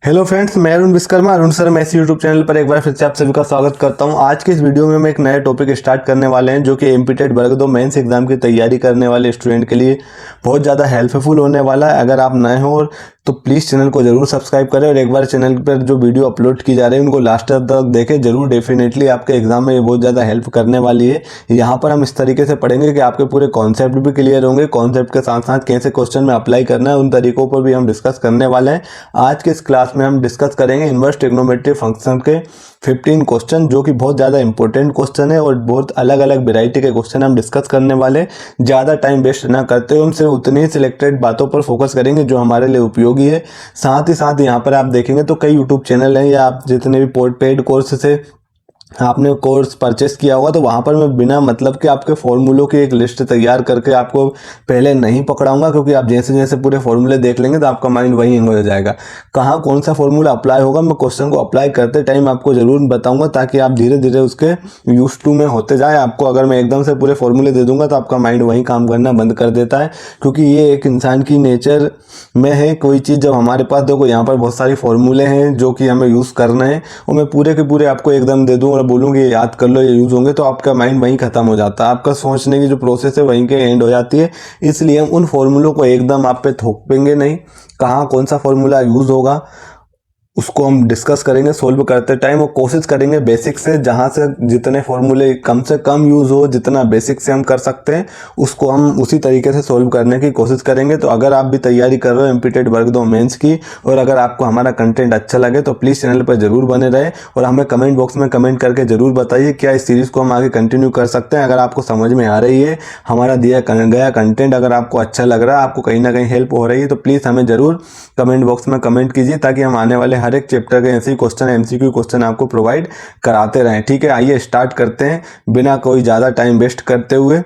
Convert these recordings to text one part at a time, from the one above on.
Hello friends, मैं Arun Vishwakarma Arun sir maths YouTube channel पर एक बार फिर से आप सभी का स्वागत करता हूं। आज के इस वीडियो में हम एक नया टॉपिक स्टार्ट करने वाले हैं जो कि एमपीटेड वर्ग 2 मेंस एग्जाम की तैयारी करने वाले स्टूडेंट के लिए बहुत ज़्यादा हेल्पफुल होने वाला है। अगर आप नए हो तो प्लीज़ चैनल को जरूर सब्सक्राइब करें और एक बार चैनल पर जो वीडियो अपलोड की जा रही है उनको लास्ट तक देखें जरूर। डेफिनेटली आपके एग्जाम में ये बहुत ज़्यादा हेल्प करने वाली है। यहाँ पर हम इस तरीके से पढ़ेंगे कि आपके पूरे कॉन्सेप्ट भी क्लियर होंगे, कॉन्सेप्ट के साथ साथ कैसे क्वेश्चन में अप्लाई करना है उन तरीकों पर भी हम डिस्कस करने वाले हैं। आज के इस क्लास में हम डिस्कस करेंगे इनवर्स ट्रिग्नोमेट्री फंक्शन के 15 क्वेश्चन, जो कि बहुत ज़्यादा इंपॉर्टेंट क्वेश्चन है और बहुत अलग अलग वेराइटी के क्वेश्चन हम डिस्कस करने वाले। ज़्यादा टाइम वेस्ट ना करते हुए हम सिर्फ उतनी ही सिलेक्टेड बातों पर फोकस करेंगे जो हमारे लिए उपयोगी है। साथ ही साथ यहाँ पर आप देखेंगे तो कई यूट्यूब चैनल हैं या आप जितने भी पेड कोर्स से आपने कोर्स परचेस किया होगा तो वहाँ पर मैं बिना मतलब के आपके फॉर्मूलों की एक लिस्ट तैयार करके आपको पहले नहीं पकड़ाऊंगा, क्योंकि आप जैसे जैसे पूरे फॉर्मूले देख लेंगे तो आपका माइंड वहीं हो जाएगा। कहाँ कौन सा फॉर्मूला अप्लाई होगा मैं क्वेश्चन को अप्लाई करते टाइम आपको जरूर बताऊंगा, ताकि आप धीरे धीरे उसके यूज टू में होते जाए। आपको अगर मैं एकदम से पूरे फॉर्मूले दे दूंगा तो आपका माइंड वहीं काम करना बंद कर देता है, क्योंकि ये एक इंसान की नेचर में है। कोई चीज़ जब हमारे पास देखो यहाँ पर बहुत सारी फॉर्मूले हैं जो कि हमें यूज़ करना है और मैं पूरे के पूरे आपको एकदम दे दूँ और बोलूँ कि याद कर लो ये यूज़ होंगे, तो आपका माइंड वहीं खत्म हो जाता है। आपका सोचने की जो प्रोसेस है वहीं के एंड हो जाती है। इसलिए हम उन फॉर्मूलों को एकदम आप पे थोपेंगे नहीं। कहाँ कौन सा फॉर्मूला यूज़ होगा उसको हम डिस्कस करेंगे सोल्व करते टाइम, और कोशिश करेंगे बेसिक से, जहाँ से जितने फॉर्मूले कम से कम यूज़ हो, जितना बेसिक से हम कर सकते हैं उसको हम उसी तरीके से सोल्व करने की कोशिश करेंगे। तो अगर आप भी तैयारी कर रहे हो एमपीटेड वर्ग 2 मेंस की और अगर आपको हमारा कंटेंट अच्छा लगे तो प्लीज़ चैनल पर जरूर बने रहे और हमें कमेंट बॉक्स में कमेंट करके जरूर बताइए क्या इस सीरीज़ को हम आगे कंटिन्यू कर सकते हैं। अगर आपको समझ में आ रही है हमारा दिया गया कंटेंट, अगर आपको अच्छा लग रहा है, आपको कहीं ना कहीं हेल्प हो रही है, तो प्लीज़ हमें जरूर कमेंट बॉक्स में कमेंट कीजिए, ताकि हम आने वाले हर एक चैप्टर के ऐसे ही क्वेश्चन एमसीक्यू क्वेश्चन आपको प्रोवाइड कराते रहें। ठीक है, आइए स्टार्ट करते हैं बिना कोई ज़्यादा टाइम वेस्ट करते हुए।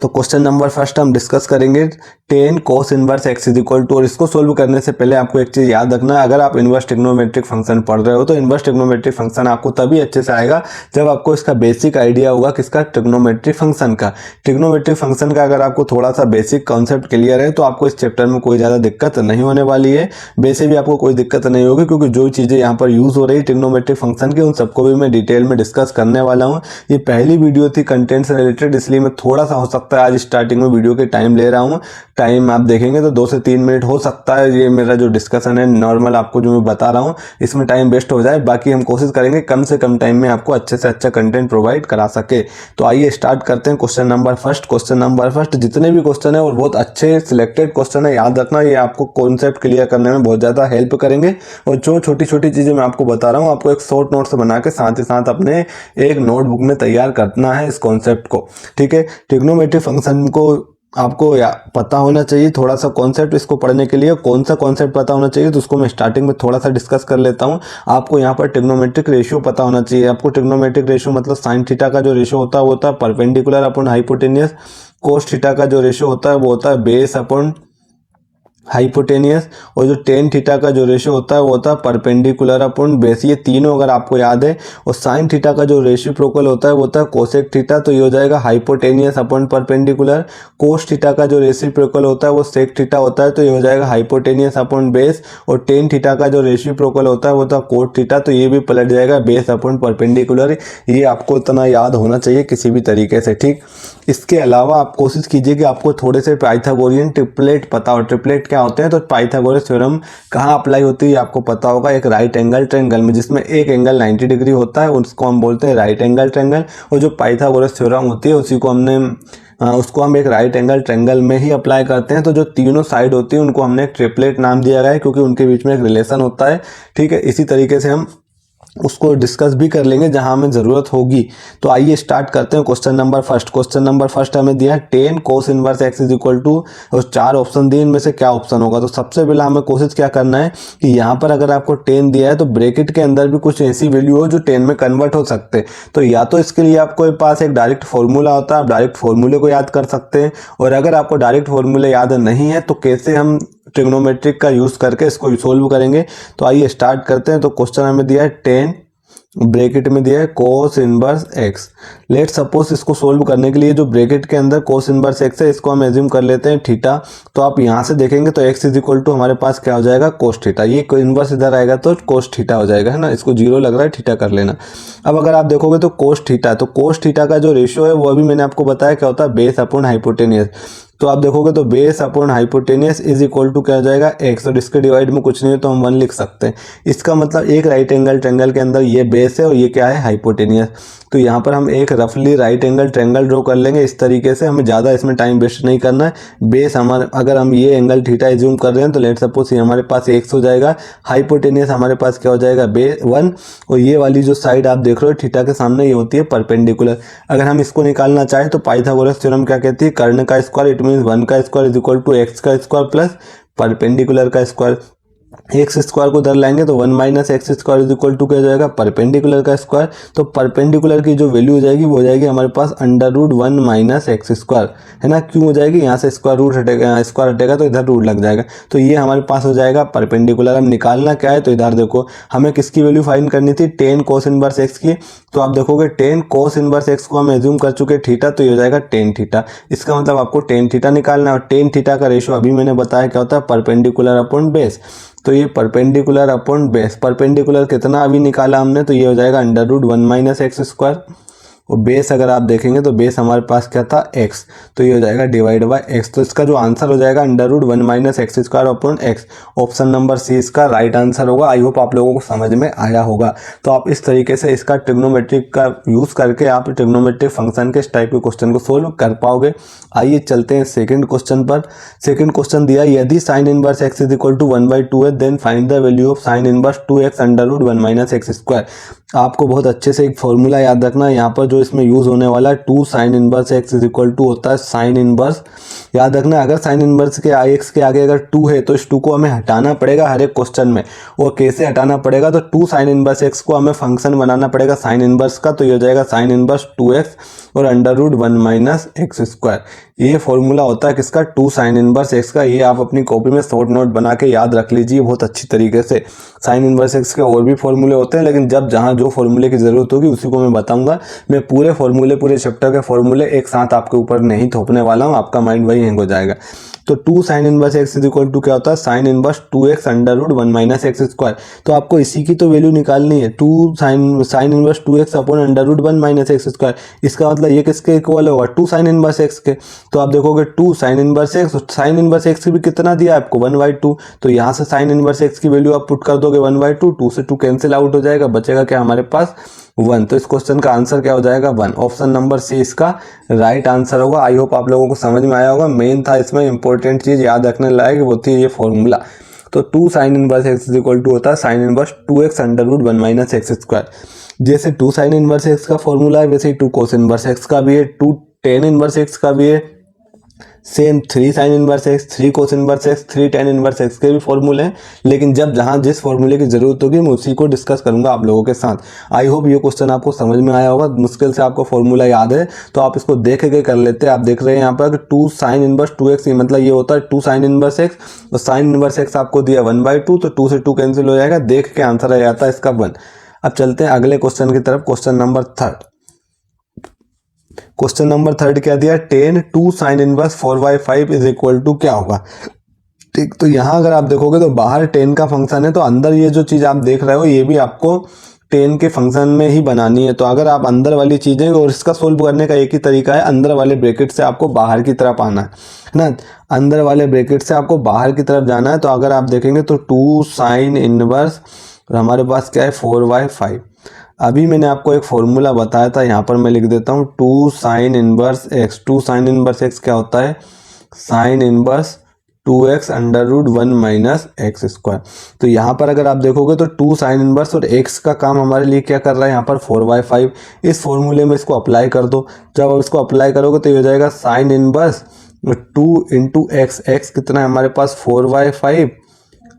तो क्वेश्चन नंबर फर्स्ट हम डिस्कस करेंगे 10 cos inverse x is equal to. और इसको सोल्व करने से पहले आपको एक चीज़ याद रखना है, अगर आप इनवर्स ट्रिग्नोमेट्रिक फंक्शन पढ़ रहे हो तो इनवर्स ट्रिग्नोमेट्रिक फंक्शन आपको तभी अच्छे से आएगा जब आपको इसका बेसिक आइडिया होगा किसका, ट्रिग्नोमेट्रिक फंक्शन का। ट्रिग्नोमेट्रिक फंक्शन का अगर आपको थोड़ा सा बेसिक कॉन्सेप्ट क्लियर है तो आपको इस चैप्टर में कोई ज़्यादा दिक्कत नहीं होने वाली है। वैसे भी आपको कोई दिक्कत नहीं होगी, क्योंकि जो चीज़ें यहाँ पर यूज़ हो रही है ट्रिग्नोमेट्रिक फंक्शन की उन सबको भी मैं डिटेल में डिस्कस करने वाला हूँ। ये पहली वीडियो थी कंटेंट से रिलेटेड, इसलिए मैं थोड़ा सा हो सकता है आज स्टार्टिंग में वीडियो के टाइम ले रहा हूँ। टाइम आप देखेंगे तो 2 से 3 मिनट हो सकता है ये मेरा जो डिस्कशन है नॉर्मल आपको जो मैं बता रहा हूँ इसमें टाइम वेस्ट हो जाए। बाकी हम कोशिश करेंगे कम से कम टाइम में आपको अच्छे से अच्छा कंटेंट प्रोवाइड करा सके। तो आइए स्टार्ट करते हैं क्वेश्चन नंबर फर्स्ट। जितने भी क्वेश्चन है और बहुत अच्छे सिलेक्टेड क्वेश्चन है, याद रखना ये आपको कॉन्सेप्ट क्लियर करने में बहुत ज़्यादा हेल्प करेंगे। और जो छोटी छोटी चीज़ें मैं आपको बता रहा हूँ आपको एक शॉर्ट नोट्स बना के साथ ही साथ अपने एक नोटबुक में तैयार करना है इस कॉन्सेप्ट को। ठीक है, ट्रिग्नोमेट्रिक फंक्शन को आपको पता होना चाहिए थोड़ा सा कॉन्सेप्ट इसको पढ़ने के लिए। कौन सा कॉन्सेप्ट पता होना चाहिए तो उसको मैं स्टार्टिंग में थोड़ा सा डिस्कस कर लेता हूँ। आपको यहाँ पर ट्रिग्नोमेट्रिक रेशियो पता होना चाहिए। आपको ट्रिग्नोमेट्रिक रेशियो मतलब साइन थीटा का जो रेशियो होता है वो होता है perpendicular upon hypotenuse. Cos theta का जो रेशियो होता है वो होता है बेस अपॉन हाइपोटेनियस। और जो टेन थीटा का जो रेशियो होता है वो होता है परपेंडिकुलर अपॉन बेस। ये तीनों अगर आपको याद है। और साइन थीटा का जो रेसिप्रोकल होता है वो होता है कोसेक थीटा, तो ये हो जाएगा hypotenuse upon perpendicular. Cos theta का जो रेसिप्रोकल होता है वो सेक थीटा होता है, तो ये हो जाएगा हाइपोटेनियस अपॉन बेस। और टेन थीटा का जो रेसिप्रोकल होता है वो होता है कोट थीटा, तो ये भी पलट जाएगा बेस अपॉन परपेंडिकुलर। ये आपको इतना याद होना चाहिए किसी भी तरीके से। ठीक, इसके अलावा आप कोशिश कीजिए कि आपको थोड़े से पाइथागोरियन ट्रिपलेट पता हो। ट्रिपलेट क्या होते हैं, तो पाइथागोरस थ्योरम कहाँ अप्लाई होती है आपको पता होगा। एक राइट एंगल ट्रायंगल में जिसमें एक एंगल 90 डिग्री होता है उसको हम बोलते हैं राइट एंगल ट्रायंगल। और जो पाइथागोरस थ्योरम होती है उसी को उसको हम एक राइट एंगल ट्रायंगल में ही अप्लाई करते हैं। तो जो तीनों साइड होती है उनको हमने एक ट्रिपलेट नाम दिया गया है, क्योंकि उनके बीच में एक रिलेशन होता है। ठीक है, इसी तरीके से हम उसको डिस्कस भी कर लेंगे जहां हमें ज़रूरत होगी। तो आइए स्टार्ट करते हैं क्वेश्चन नंबर फर्स्ट हमें दिया 10 cos inverse x is equal to, और 4 ऑप्शन दिए, इनमें से क्या ऑप्शन होगा। तो सबसे पहले हमें कोशिश क्या करना है कि यहाँ पर अगर आपको 10 दिया है तो ब्रैकेट के अंदर भी कुछ ऐसी वैल्यू हो जो 10 में कन्वर्ट हो सकते हैं। तो या तो इसके लिए आपको पास एक डायरेक्ट फॉर्मूला होता है, आप डायरेक्ट फॉर्मूले को याद कर सकते हैं। और अगर आपको डायरेक्ट फॉर्मूले याद नहीं है तो कैसे हम ट्रिग्नोमेट्रिक का यूज़ करके इसको सोल्व करेंगे। तो आइए स्टार्ट करते हैं। तो क्वेश्चन हमें दिया है 10 ब्रैकेट में दिया है कोस इनवर्स एक्स। लेट सपोज इसको सोल्व करने के लिए जो ब्रैकेट के अंदर कोस इनवर्स एक्स है इसको हम एज्यूम कर लेते हैं थीटा। तो आप यहाँ से देखेंगे तो एक्स इज इक्वल टू हमारे पास क्या हो जाएगा, कोस थीटा। ये इनवर्स इधर आएगा तो कोस थीटा हो जाएगा, है ना। इसको जीरो लग रहा है, थीटा कर लेना। अब अगर आप देखोगे तो कोस थीटा, तो कोस थीटा का जो रेशियो है वो अभी मैंने आपको बताया क्या होता है, बेस अपॉन हाइपोटेनियस। तो आप देखोगे तो base upon hypotenuse is equal to क्या हो जाएगा, एक्स। और इसके डिवाइड में कुछ नहीं है तो हम 1 लिख सकते हैं। इसका मतलब एक राइट एंगल ट्रायंगल के अंदर ये बेस है और ये क्या है, हाइपोटेनियस। तो यहाँ पर हम एक रफली राइट एंगल ट्रायंगल ड्रॉ कर लेंगे इस तरीके से। हमें ज़्यादा इसमें टाइम वेस्ट नहीं करना है। बेस हमारे, अगर हम ये एंगल थीटा एज्यूम कर रहे हैं तो लेट सपोज ये हमारे पास एक्स हो जाएगा, हाइपोटेनियस हमारे पास क्या हो जाएगा, बेस 1। और ये वाली जो साइड आप देख रहे हो थीटा के सामने, ये होती है परपेंडिकुलर। अगर हम इसको निकालना चाहें तो पाइथागोरस थ्योरम क्या कहती है, कर्ण का स्क्वायर इट मीन्स 1 का square is equal to x का स्क्वायर प्लस परपेंडिकुलर का स्क्वायर। एक्स स्क्वायर को उधर लाएंगे तो 1 minus x square is equal to क्या हो जाएगा, परपेंडिकुलर का स्क्वायर। तो परपेंडिकुलर की जो वैल्यू हो जाएगी वो हो जाएगी हमारे पास under root 1 minus x square, है ना। क्यों हो जाएगी, यहाँ से स्क्वायर रूट हटेगा, स्क्वायर हटेगा तो इधर रूट लग जाएगा। तो ये हमारे पास हो जाएगा परपेंडिकुलर। हम निकालना क्या है, तो इधर देखो हमें किसकी वैल्यू फाइंड करनी थी, टेन कोस इनवर्स एक्स की। तो आप देखोगे टेन कोस इनवर्स एक्स को हम एज्यूम कर चुके थीटा, तो ये हो जाएगा टेन थीटा। इसका मतलब आपको टेन थीटा निकालना है। और टेन थीटा का रेशियो अभी मैंने बताया क्या होता है, परपेंडिकुलर अपॉन बेस। तो ये परपेंडिकुलर अपॉन बेस, परपेंडिकुलर कितना अभी निकाला हमने, तो ये हो जाएगा under root 1 minus x square. और बेस अगर आप देखेंगे तो बेस हमारे पास क्या था, एक्स। तो ये हो जाएगा डिवाइड बाय एक्स। तो इसका जो आंसर हो जाएगा under root 1 minus x square upon x. Option number C इसका राइट आंसर होगा। आई होप आप लोगों को समझ में आया होगा। तो आप इस तरीके से इसका ट्रिग्नोमेट्रिक का यूज़ करके आप ट्रिग्नोमेट्रिक फंक्शन के इस टाइप के क्वेश्चन को सोल्व कर पाओगे। आइए चलते हैं सेकंड क्वेश्चन पर। सेकंड क्वेश्चन दिया, यदि sine inverse x is equal to 1/2 है then find the value of sine inverse 2x under root 1 minus x square. आपको बहुत अच्छे से एक फॉर्मूला याद रखना है। यहाँ पर जो इसमें यूज होने वाला है 2 sine inverse x is equal to होता है साइन इनवर्स। याद रखना अगर साइन इनवर्स के एक्स के आगे अगर 2 है तो इस 2 को हमें हटाना पड़ेगा हर एक क्वेश्चन में। और कैसे हटाना पड़ेगा, तो 2 साइन इनवर्स एक्स को हमें फंक्शन बनाना पड़ेगा साइन इनवर्स का। तो ये हो जाएगा साइन इनवर्स 2x और under root 1 minus x square. ये फॉर्मूला होता है किसका, 2 साइन इनवर्स एक्स का। ये आप अपनी कॉपी में शॉर्ट नोट बना के याद रख लीजिए बहुत अच्छी तरीके से। साइन इनवर्स एक्स के और भी फॉर्मूले होते हैं, लेकिन जब जहाँ जो फॉर्मूले की जरूरत होगी उसी को मैं बताऊंगा। मैं पूरे फॉर्मूले, पूरे चैप्टर के फॉर्मूले एक साथ आपके ऊपर नहीं थोपने वाला हूँ, आपका माइंड वही हैंग हो जाएगा। तो 2 sine inverse x is equal to क्या होता है, sine inverse 2x under root 1 minus x square. तो आपको इसी की तो वैल्यू निकालनी है, 2 sine inverse 2x upon under root 1 minus x square. इसका मतलब ये किसके इक्वल होगा, 2 साइन इनवर्स एक्स के। तो आप देखोगे 2 sine inverse x, sign inverse x की भी कितना दिया आपको 1/2। तो यहाँ से साइन इनवर्स एक्स की वैल्यू आप पुट कर दोगे 1/2, 2 से 2 कैंसिल आउट हो जाएगा, बचेगा क्या हमारे पास 1। तो इस क्वेश्चन का आंसर क्या हो जाएगा 1। ऑप्शन नंबर सी इसका राइट आंसर होगा। आई होप आप लोगों को समझ में आया होगा। मेन था इसमें इंपॉर्टेंट चीज याद रखने लायक वो थी ये फॉर्मूला। तो 2 sine inverse x is equal to होता है sine inverse 2x under root 1 minus x square. जैसे 2 साइन इनवर्स एक्स का फॉर्मूला है वैसे ही 2 कोस इनवर्स एक्स का भी है, 2 टेन इनवर्स एक्स का भी है, सेम 3 साइन इनवर्स एक्स, 3 कोस inverse x, 3 ten inverse x के भी फॉर्मूले हैं। लेकिन जब जहां जिस फॉर्मूले की जरूरत होगी मैं उसी को डिस्कस करूंगा आप लोगों के साथ। आई होप ये क्वेश्चन आपको समझ में आया होगा। मुश्किल से आपको फॉर्मूला याद है तो आप इसको देख के कर लेते हैं। आप देख रहे हैं यहाँ पर 2 साइन इनवर्स 2x, मतलब ये होता है 2 साइन इनवर्स एक्स और साइन इनवर्स एक्स आपको दिया 1/2, तो 2 से 2 कैंसिल हो जाएगा, देख के आंसर आ जाता है इसका 1। अब चलते हैं अगले क्वेश्चन की तरफ, क्वेश्चन नंबर 3। क्वेश्चन नंबर 3 क्या दिया, 10 2 sine inverse 4/5 is equal to क्या होगा। ठीक, तो यहाँ अगर आप देखोगे तो बाहर 10 का फंक्शन है, तो अंदर ये जो चीज आप देख रहे हो ये भी आपको 10 के फंक्शन में ही बनानी है। तो अगर आप अंदर वाली चीजें, और इसका सोल्व करने का एक ही तरीका है, अंदर वाले ब्रैकेट से आपको बाहर की तरफ आना है ना। अंदर वाले ब्रैकेट से आपको बाहर की तरफ जाना है। तो अगर आप देखेंगे तो 2 साइन इनवर्स हमारे पास क्या है 4/5। अभी मैंने आपको एक फॉर्मूला बताया था, यहाँ पर मैं लिख देता हूँ 2 sine inverse x. 2 sine inverse x क्या होता है, sine inverse 2x under root 1 minus x square. तो यहाँ पर अगर आप देखोगे तो 2 साइन इनवर्स और x का काम हमारे लिए क्या कर रहा है यहाँ पर 4/5। इस फॉर्मूले में इसको अप्लाई कर दो। जब आप इसको अप्लाई करोगे तो ये हो जाएगा sine inverse 2 into x. X कितना है हमारे पास 4/5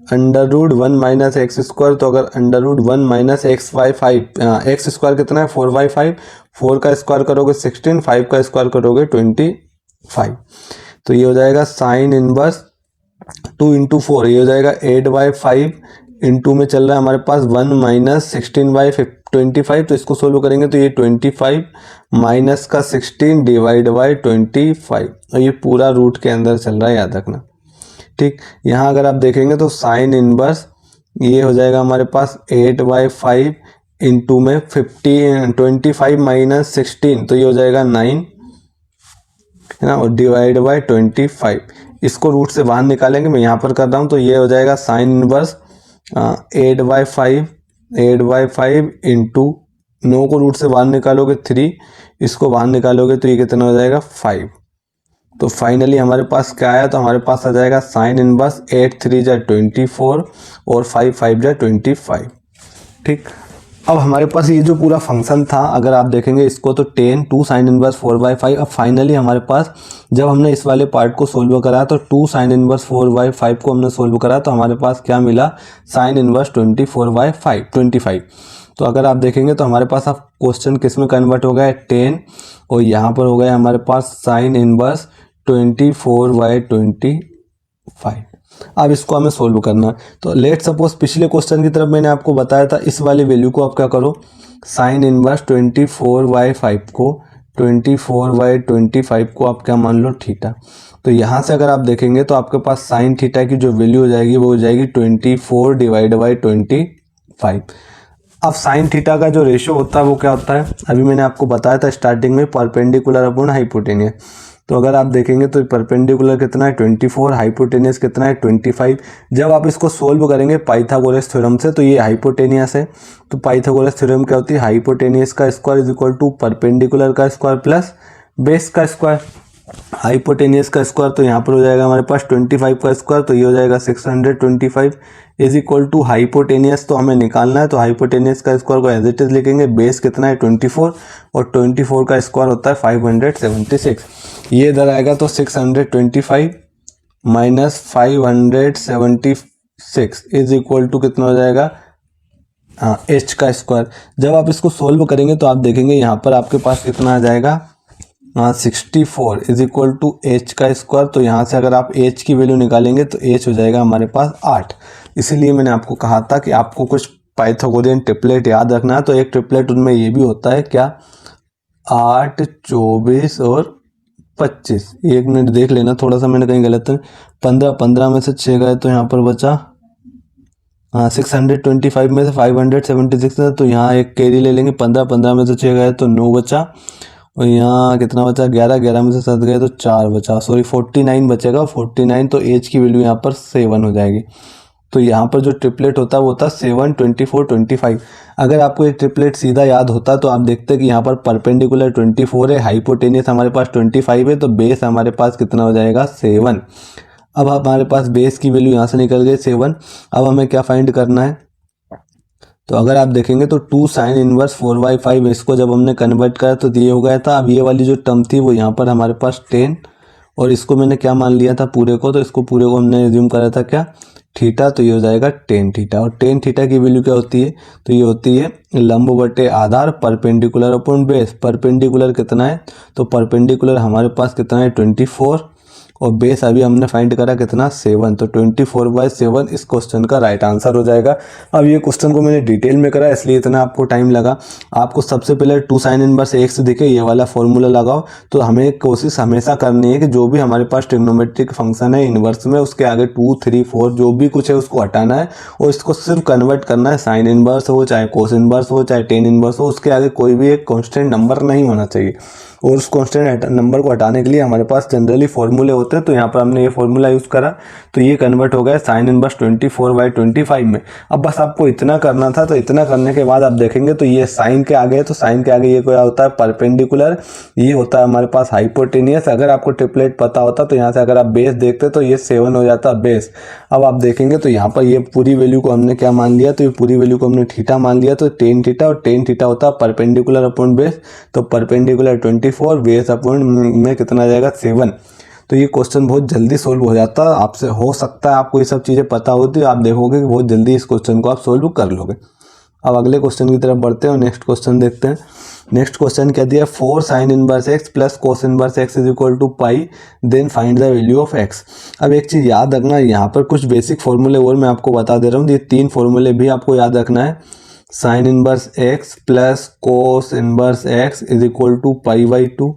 under root 1 minus x square. तो अगर under root 1 minus x/5, x square कितना है 4/5, 4 का स्क्वायर करोगे 16, 5 का स्क्वायर करोगे 25। तो ये हो जाएगा साइन इनवर्स 2 इंटू 4, ये हो जाएगा 8/5 इंटू में चल रहा है हमारे पास 1 माइनस 16/5, 25, तो इसको सोल्व करेंगे तो ये 25 माइनस का 16 डिवाइड बाई 25, और ये पूरा रूट के अंदर चल रहा है, याद रखना। ठीक, यहाँ अगर आप देखेंगे तो साइन इनवर्स ये हो जाएगा हमारे पास 8/5 इंटू में 25 माइनस 16, तो ये हो जाएगा 9, है ना, और डिवाइड बाई 25। इसको रूट से बाहर निकालेंगे, मैं यहाँ पर कर रहा हूँ, तो ये हो जाएगा साइन इनवर्स 8/5 इंटू 9 को रूट से बाहर निकालोगे 3, इसको बाहर निकालोगे तो ये कितना हो जाएगा 5। तो फाइनली हमारे पास क्या आया, तो हमारे पास आ जाएगा साइन इनवर्स 8 3 जा 24 और 5 5 जा 25। ठीक, अब हमारे पास ये जो पूरा फंक्शन था, अगर आप देखेंगे इसको तो 10 2 साइन इनवर्स 4/5। अब फाइनली हमारे पास जब हमने इस वाले पार्ट को सोल्व करा तो 2 साइन इनवर्स 4/5 को हमने सोल्व करा तो हमारे पास क्या मिला, साइन इनवर्स 25। तो अगर आप देखेंगे तो हमारे पास अब क्वेश्चन किस में कन्वर्ट हो गया है, 10, और यहाँ पर हो गया हमारे पास साइन इनवर्स 24/25। अब इसको हमें सोल्व करना है। तो लेट सपोज पिछले क्वेश्चन की तरफ मैंने आपको बताया था, इस वाले वैल्यू को आप क्या करो, साइन इनवर्स 24/5 को 24/25 को आप क्या मान लो, थीटा। तो यहाँ से अगर आप देखेंगे तो आपके पास साइन थीटा की जो वैल्यू हो जाएगी वो हो जाएगी 24 डिवाइड बाई 25। अब साइन थीटा का जो रेशियो होता है वो क्या होता है, अभी मैंने आपको बताया था स्टार्टिंग में, परपेंडिकुलर अपॉन हाइपोटेनियस। तो अगर आप देखेंगे तो परपेंडिकुलर कितना है 24, हाइपोटेनियस कितना है 25। जब आप इसको सोल्व करेंगे पाइथागोरस थ्योरम से तो ये हाइपोटेनियस है। तो पाइथागोरस थ्योरम क्या होती है, हाइपोटेनियस का square is equal to perpendicular का स्क्वायर प्लस बेस का स्क्वायर। हाइपोटेनियस का स्क्वायर तो यहाँ पर हो जाएगा हमारे पास 25 का स्क्वायर, तो ये हो जाएगा 625 इज इक्वल टू हाइपोटेनियस तो हमें निकालना है, तो हाइपोटेनियस का स्क्वायर को एज इट इज लिखेंगे, बेस कितना है 24 और 24 का स्क्वायर होता है 576। ये इधर आएगा तो 625 माइनस 576 इज इक्वल टू कितना हो जाएगा, एच का स्क्वायर। जब आप इसको सोल्व करेंगे तो आप देखेंगे यहाँ पर आपके पास कितना आ जाएगा, 64 इज इक्वल टू एच का स्क्वायर। तो यहाँ से अगर आप एच की वैल्यू निकालेंगे तो एच हो जाएगा हमारे पास 8। इसीलिए मैंने आपको कहा था कि आपको कुछ पाइथागोरियन ट्रिपलेट याद रखना है। तो एक ट्रिपलेट उनमें ये भी होता है क्या, 8 24 और 25। एक मिनट देख लेना, थोड़ा सा मैंने कहीं गलत है, 15 में से 6 गए तो यहाँ पर बचा 625 में से 576 है, तो यहाँ एक कैरी ले लेंगे, 15 में से 6 गए तो 9 बचा, और यहाँ कितना बचा 11 में से 7 गए तो 4 बचा, सॉरी 49 बचेगा, 49। तो एच की वैल्यू यहाँ पर 7 हो जाएगी। तो यहाँ पर जो ट्रिपलेट होता है वो होता है 7 24 25। अगर आपको एक ट्रिपलेट सीधा याद होता तो आप देखते हैं कि यहाँ पर परपेंडिकुलर 24 है, हाइपोटेनियस हमारे पास 25 है, तो बेस हमारे पास कितना हो जाएगा 7। अब हमारे पास बेस की वैल्यू यहाँ से निकल गई 7। अब हमें क्या फाइंड करना है, तो अगर आप देखेंगे तो 2 साइन इनवर्स 4/5 इसको जब हमने कन्वर्ट करा तो ये हो गया था। अब ये वाली जो टर्म थी वो यहाँ पर हमारे पास 10, और इसको मैंने क्या मान लिया था पूरे को, तो इसको पूरे को हमने एज्यूम करा था क्या, थीटा। तो ये हो जाएगा 10 थीटा, और 10 थीटा की वैल्यू क्या होती है, तो ये होती है लंब बटे आधार परपेंडिकुलर अपॉन बेस। परपेंडिकुलर कितना है, तो परपेंडिकुलर हमारे पास कितना है 24, और बेस अभी हमने फाइंड करा कितना 7, तो 24/7 इस क्वेश्चन का राइट आंसर हो जाएगा। अब ये क्वेश्चन को मैंने डिटेल में करा इसलिए इतना आपको टाइम लगा। आपको सबसे पहले 2 साइन इनवर्स x दिखे ये वाला फॉर्मूला लगाओ। तो हमें कोशिश हमेशा करनी है कि जो भी हमारे पास ट्रिग्नोमेट्रिक फंक्शन है इनवर्स में उसके आगे 2 3 4 जो भी कुछ है उसको हटाना है, और इसको सिर्फ कन्वर्ट करना है। साइन इनवर्स हो चाहे कोस इनवर्स हो चाहे टेन इनवर्स हो, उसके आगे कोई भी एक कॉन्स्टेंट नंबर नहीं होना चाहिए, और उस कॉन्स्टेंट नंबर को हटाने के लिए हमारे पास जनरली फॉर्मूले होते हैं। तो यहाँ पर हमने ये फॉर्मूला यूज़ करा तो ये कन्वर्ट हो गया साइन इनवर्स 24/25 में। अब बस आपको इतना करना था, तो इतना करने के बाद आप देखेंगे तो ये साइन के आगे है, तो साइन के आगे ये क्या होता है परपेंडिकुलर, ये होता है हमारे पास हाइपोटेनियस। अगर आपको ट्रिपलेट पता होता तो यहाँ से अगर आप बेस देखते तो ये 7 हो जाता बेस। अब आप देखेंगे तो यहाँ पर ये पूरी वैल्यू को हमने क्या मान लिया, तो ये पूरी वैल्यू को हमने थीटा मान लिया, तो 10 थीटा, और 10 थीटा होता है परपेंडिकुलर अपॉन बेस। तो परपेंडिकुलर 24 बेस अपॉन में कितना आ जाएगा 7। तो ये क्वेश्चन बहुत जल्दी सोल्व हो जाता है। आपसे हो सकता है आपको ये सब चीज़ें पता होती है, आप देखोगे कि बहुत जल्दी इस क्वेश्चन को आप सोल्व कर लोगे। अब अगले क्वेश्चन की तरफ बढ़ते हैं और नेक्स्ट क्वेश्चन देखते हैं। नेक्स्ट क्वेश्चन क्या दिया, 4 sine inverse x plus cos inverse x is equal to pi, then find the value of x. अब एक चीज़ याद रखना, यहाँ पर कुछ बेसिक फॉर्मूले और मैं आपको बता दे रहा हूँ, ये 3 फॉर्मूले भी आपको याद रखना है। Sine inverse x plus cos inverse x is equal to pi by two.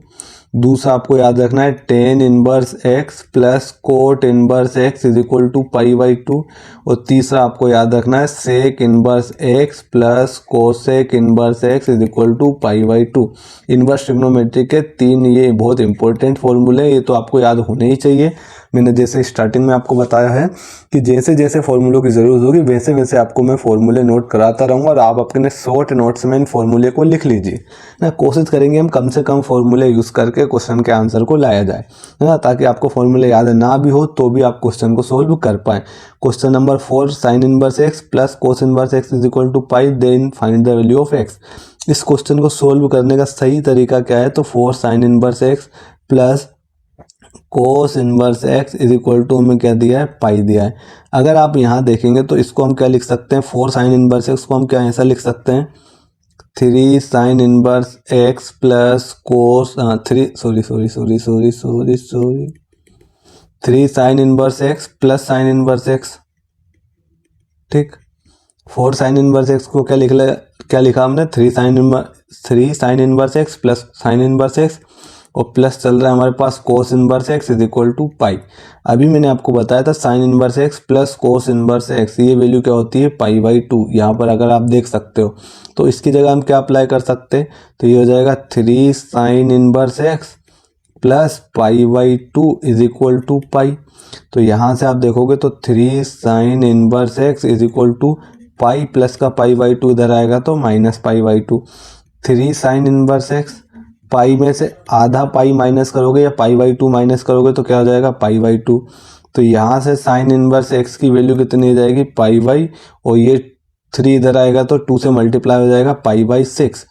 दूसरा आपको याद रखना है tan inverse x plus cot inverse x is equal to pi by two. और तीसरा आपको याद रखना है sec inverse x plus cosec inverse x is equal to pi by two. Inverse trigonometry के तीन ये बहुत इंपॉर्टेंट फॉर्मूले, ये तो आपको याद होने ही चाहिए। मैंने जैसे स्टार्टिंग में आपको बताया है कि जैसे जैसे फॉर्मूलों की ज़रूरत होगी वैसे वैसे आपको मैं फॉर्मूले नोट कराता रहूँगा और आप अपने शॉर्ट नोट्स में इन फॉर्मूले को लिख लीजिए ना। कोशिश करेंगे हम कम से कम फॉर्मूले यूज़ करके क्वेश्चन के आंसर को लाया जाए, है ना, ताकि आपको फॉर्मूले याद ना भी हो तो भी आप क्वेश्चन को सोल्व कर पाएँ। Question number 4, sine inverse x plus cos inverse x is equal to pi, then find the value of x. इस क्वेश्चन को सोल्व करने का सही तरीका क्या है? तो 4 sine inverse x plus cos inverse x is equal to हमें क्या दिया है? पाई दिया है। अगर आप यहाँ देखेंगे तो इसको हम क्या लिख सकते हैं? 4 साइन इनवर्स एक्स को हम क्या ऐसा लिख सकते हैं? 3 साइन इनवर्स एक्स प्लस कोस 3 sine inverse x plus sine inverse x. ठीक, 4 साइन इनवर्स एक्स को क्या लिखा हमने? 3 sine inverse x plus sine inverse x और प्लस चल रहा है हमारे पास cos inverse x is equal to pi. अभी मैंने आपको बताया था sine inverse x plus cos inverse x, ये वैल्यू क्या होती है? Pi by two. यहाँ पर अगर आप देख सकते हो तो इसकी जगह हम क्या अप्लाई कर सकते हैं? तो ये हो जाएगा 3 sine inverse x plus pi by two is equal to pi. तो यहाँ से आप देखोगे तो 3 sine inverse x is equal to pi, plus का पाई बाई टू इधर आएगा तो minus pi by two. 3 sine inverse x, pi में से आधा पाई माइनस करोगे या पाई बाई टू माइनस करोगे तो क्या हो जाएगा? पाई बाई टू। तो यहाँ से साइन इनवर्स एक्स की वैल्यू कितनी हो जाएगी? पाई बाई, और ये 3 इधर आएगा तो 2 से मल्टीप्लाई हो जाएगा पाई बाई 6।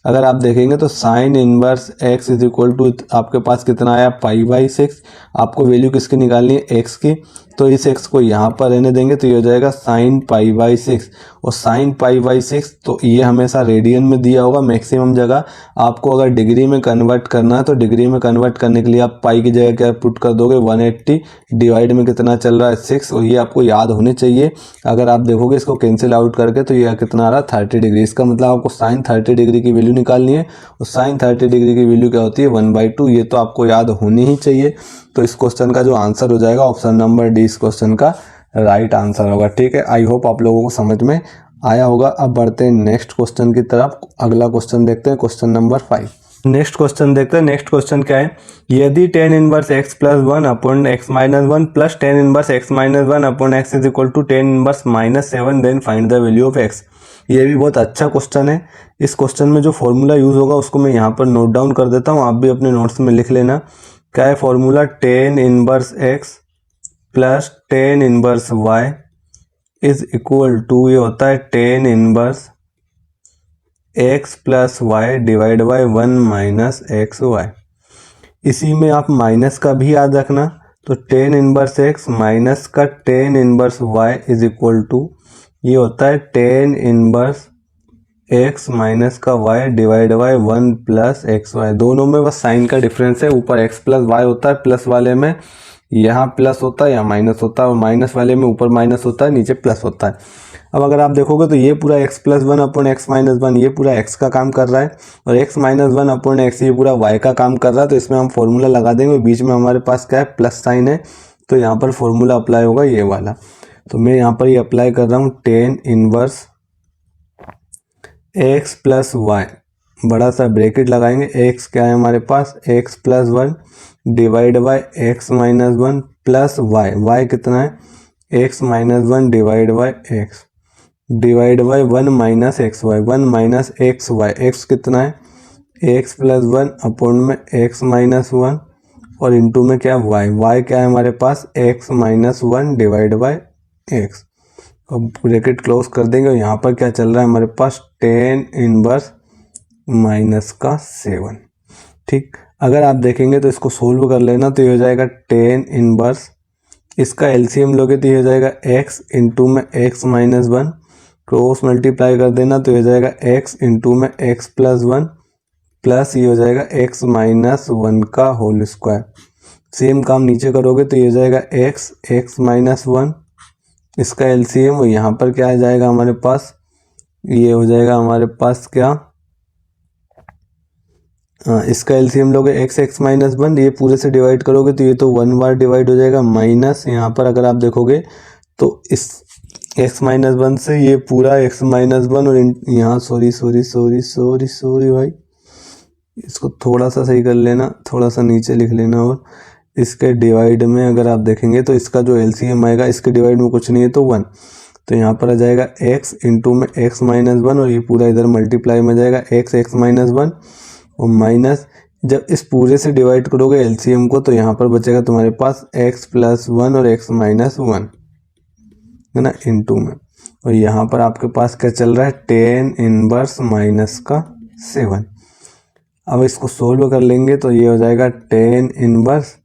अगर आप देखेंगे तो sine inverse x is equal to आपके पास कितना आया? Pi by 6। आपको वैल्यू किसकी निकालनी है? एक्स की। तो इस एक्स को यहाँ पर रहने देंगे तो ये हो जाएगा साइन पाई बाई 6। और साइन पाई बाई 6 तो ये हमेशा रेडियन में दिया होगा मैक्सिमम जगह। आपको अगर डिग्री में कन्वर्ट करना है तो डिग्री में कन्वर्ट करने के लिए आप पाई की जगह क्या पुट कर दोगे? 180 डिवाइड में कितना चल रहा है? 6। और ये आपको याद होने चाहिए। अगर आप देखोगे इसको कैंसिल आउट करके तो ये कितना आ रहा है? 30 डिग्री। इसका मतलब आपको साइन 30 डिग्री की वैल्यू निकालनी है और साइन 30 डिग्री की वैल्यू क्या होती है? 1/2। ये तो आपको याद होनी ही चाहिए। तो इस क्वेश्चन का जो आंसर हो जाएगा ऑप्शन नंबर डी इस क्वेश्चन का राइट आंसर होगा। ठीक है, आई होप आप लोगों को समझ में आया होगा। अब बढ़ते हैं नेक्स्ट क्वेश्चन की तरफ। अगला क्वेश्चन देखते हैं, क्वेश्चन नंबर 5। नेक्स्ट क्वेश्चन देखते हैं। नेक्स्ट क्वेश्चन क्या है? यदि tan inverse x plus 1 upon x minus 1 plus tan inverse x minus 1 upon x is equal to tan inverse minus 7, then find the value of x. ये भी बहुत अच्छा question है। इस क्वेश्चन में जो फॉर्मूला यूज होगा उसको मैं यहाँ पर नोट डाउन कर देता हूँ, आप भी अपने नोट्स में लिख लेना। क्या है formula? Tan inverse x plus tan inverse y is equal to, ये होता है tan inverse x plus y divide by 1 minus x y. इसी में आप माइनस का भी याद रखना। तो टेन इनवर्स एक्स माइनस का tan inverse y is equal to, ये होता है टेन इनवर्स एक्स माइनस का y divide by 1 plus x y. दोनों में बस साइन का डिफरेंस है। ऊपर एक्स प्लस वाई होता है, प्लस वाले में यहाँ प्लस होता है, यहाँ माइनस होता है, और माइनस वाले में ऊपर माइनस होता है, नीचे प्लस होता है। अब अगर आप देखोगे तो ये पूरा x plus 1 upon x minus 1 ये पूरा एक्स का काम कर रहा है, और एक्स माइनस 1 अपॉन एक्स ये पूरा वाई का काम कर रहा है। तो इसमें हम फॉर्मूला लगा देंगे, बीच में हमारे पास क्या है? प्लस साइन है, तो यहाँ पर फॉर्मूला अप्लाई होगा ये वाला। तो मैं यहाँ पर ये अप्लाई कर रहा हूँ, tan inverse x plus y, बड़ा सा ब्रैकेट लगाएंगे। एक्स क्या है हमारे पास? X plus 1 divide by x minus 1 plus y. Y कितना है? X minus 1 divide by x divide by 1 minus x y, 1 minus x y. X कितना है? एक्स प्लस 1 अपॉन में एक्स माइनस 1 और इंटू में क्या? वाई। वाई क्या है हमारे पास? X minus 1 divide by x. अब ब्रैकेट क्लोज कर देंगे और यहाँ पर क्या चल रहा है हमारे पास? टेन इनवर्स माइनस का 7। ठीक, अगर आप देखेंगे तो इसको सोल्व कर लेना, तो ये हो जाएगा टेन इनवर्स, इसका एलसीएम लोगे तो ये हो जाएगा एक्स इंटू में एक्स माइनस 1, क्रॉस मल्टीप्लाई कर देना तो ये हो जाएगा एक्स इंटू में एक्स प्लस 1 प्लस ये हो जाएगा एक्स माइनस 1 का होल स्क्वायर। सेम काम नीचे करोगे तो ये हो जाएगा एक्स माइनस 1, इसका एलसीएम, और यहाँ पर क्या आ जाएगा हमारे पास? ये हो जाएगा हमारे पास क्या, इसका एलसीएम लोगे एक्स एक्स माइनस वन, ये पूरे से डिवाइड करोगे तो ये तो 1 बार डिवाइड हो जाएगा, माइनस यहाँ पर अगर आप देखोगे तो इस एक्स माइनस वन से ये पूरा एक्स माइनस वन, और यहाँ sorry sorry sorry sorry sorry भाई, इसको थोड़ा सा सही कर लेना, थोड़ा सा नीचे लिख लेना। और इसके डिवाइड में अगर आप देखेंगे तो इसका जो एलसीएम आएगा, इसके डिवाइड में कुछ नहीं है तो 1, तो यहाँ पर आ जाएगा x इंटू में x माइनस वन, और ये पूरा इधर मल्टीप्लाई में जाएगा x x माइनस वन, और माइनस जब इस पूरे से डिवाइड करोगे एलसीएम को तो यहाँ पर बचेगा तुम्हारे पास x प्लस वन और x माइनस वन, है ना, इंटू में, और यहाँ पर आपके पास क्या चल रहा है, टेन इनवर्स माइनस का 7। अब इसको सोल्व कर लेंगे तो ये हो जाएगा टेन इनवर्स,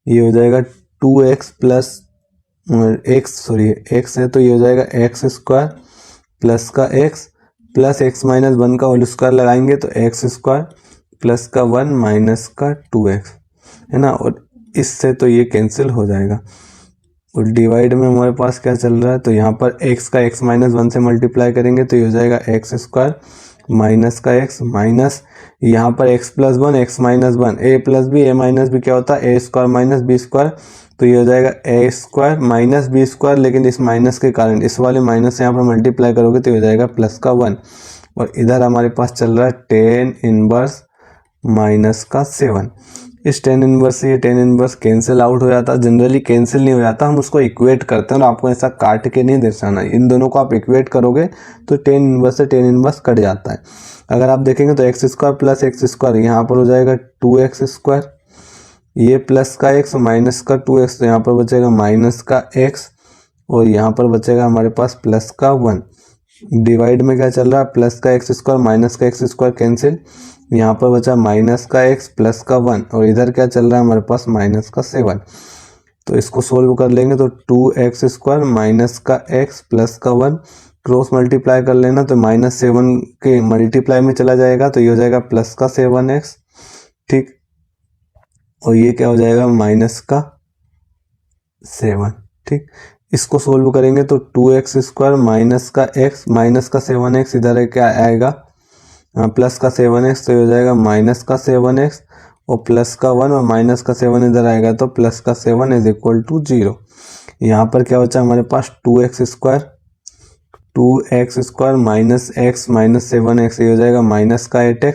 ये हो जाएगा 2x प्लस एक्स है तो ये हो जाएगा एक्स स्क्वायर प्लस का x plus x minus one का होल स्क्वायर लगाएंगे तो एक्स स्क्वायर प्लस का 1 माइनस का 2x, है ना, और इससे तो ये कैंसिल हो जाएगा। और डिवाइड में हमारे पास क्या चल रहा है, तो यहाँ पर x का x माइनस वन से मल्टीप्लाई करेंगे तो ये हो जाएगा एक्स स्क्वायर माइनस का x, माइनस यहाँ पर x plus one x minus one, a plus b, a minus b क्या होता है, a square minus b square, तो ये हो जाएगा a square minus b square, लेकिन इस माइनस के कारण इस वाले माइनस से यहाँ पर मल्टीप्लाई करोगे तो ये हो जाएगा प्लस का 1, और इधर हमारे पास चल रहा है टेन इनवर्स माइनस का 7। इस टेन इनवर्स से ये टेन इनवर्स कैंसिल आउट हो जाता है, जनरली कैंसिल नहीं हो जाता, हम उसको इक्वेट करते हैं और आपको ऐसा काट के नहीं दर्शाना, इन दोनों को आप इक्वेट करोगे तो टेन इनवर्स से टेन इनवर्स कट जाता है। अगर आप देखेंगे तो x square plus x square यहाँ पर हो जाएगा 2x स्क्वायर, ये प्लस का x माइनस का 2x, तो यहाँ पर बचेगा माइनस का x, और यहाँ पर बचेगा हमारे पास प्लस का 1। डिवाइड में क्या चल रहा है, प्लस का एक्स स्क्वायर माइनस का एक्स स्क्वायर कैंसिल, यहाँ पर बचा माइनस का x प्लस का 1, और इधर क्या चल रहा है हमारे पास माइनस का 7। तो इसको सोल्व कर लेंगे तो 2x स्क्वायर माइनस का x प्लस का 1, क्रॉस मल्टीप्लाई कर लेना तो माइनस 7 के मल्टीप्लाई में चला जाएगा तो ये हो जाएगा प्लस का 7x, ठीक, और ये क्या हो जाएगा माइनस का 7, ठीक। इसको सोल्व करेंगे तो 2x स्क्वायर माइनस का x माइनस का 7x, इधर क्या आएगा प्लस का 7x, तो ये हो जाएगा माइनस का 7x और प्लस का 1, और माइनस का 7 इधर आएगा तो प्लस का 7 इज इक्वल टू 0। यहाँ पर क्या बचा हमारे पास 2x square minus x minus 7x, ये हो जाएगा माइनस का 8x,